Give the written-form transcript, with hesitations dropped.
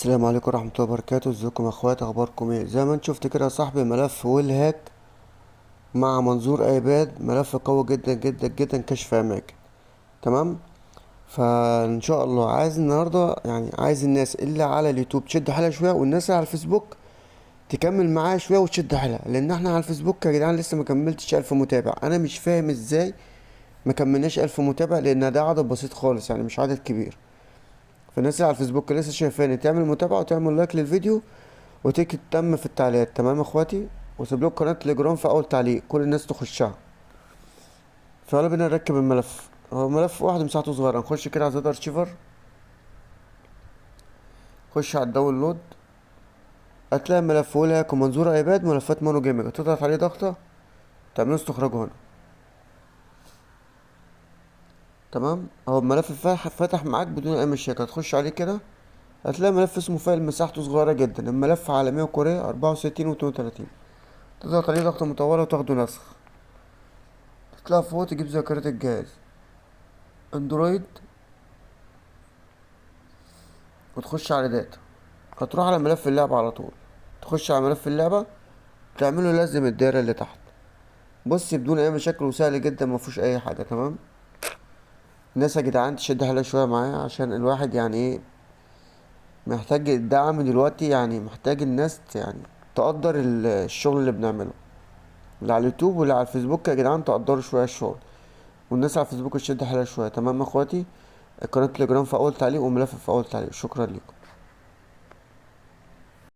السلام عليكم ورحمة الله وبركاته. ازيكم يا اخوات؟ اخباركم ايه؟ زي ما انت شفت كده يا صاحبي، ملف ويل هاك مع منظور ايباد، ملف قوي جدا جدا جدا، كشف اماكن. تمام. فان شاء الله عايز النهارده، يعني عايز الناس اللي على اليوتيوب تشد حيلها شويه، والناس اللي على الفيسبوك تكمل معايا شويه وتشد حيلها، لان احنا على الفيسبوك يا جدعان لسه ما كملتش 1000 متابع. انا مش فاهم ازاي ما كملناش 1000 متابع، لان ده عدد بسيط خالص، يعني مش عدد كبير. فالناس اللي على الفيسبوك لسه شايفاني تعمل متابعه وتعمل لايك للفيديو وتكتب تم في التعليقات. تمام يا اخواتي؟ وسيب لكم قناه تليجرام في اول تعليق كل الناس تخشها. فيلا بينا نركب الملف. هو ملف واحد مساحته صغيره. نخش كده على زد ارشيفر، خش على الداونلود، هتلاقي ملف ولاك ومنظور ايباد ملفات مونو جيمنج، تضغط عليه ضغطه تعملوا استخراجه هنا. تمام. هو الملف فتح معاك بدون اي مشاكل. هتخش عليه كده، هتلاقي ملف اسمه فايل مساحته صغيره جدا، الملف عالميه وكوريه 64 و32. تضغط عليه ضغطه مطوله وتاخده نسخ. تطلع فوق تجيب ذاكره الجهاز اندرويد، وتخش على داتا، هتروح على ملف اللعبة على طول. تخش على ملف اللعبة، تعمله لازم الدايرة اللي تحت. بص، بدون اي مشاكل وسهل جدا، مفيهوش اي حاجة. تمام. الناس يا جدعان تشد حيلها شوية معايا، عشان الواحد يعني ايه، محتاج الدعم دلوقتي، يعني محتاج الناس يعني تقدر الشغل اللي بنعمله، اللي على اليوتيوب واللي على الفيسبوك يا جدعان تقدروا شوية الشغل. والناس على الفيسبوك تشد حيلها شوية. تمام يا اخواتي؟ القناة تليجرام في اول تعليق، وملف في اول تعليق. شكرا لكم.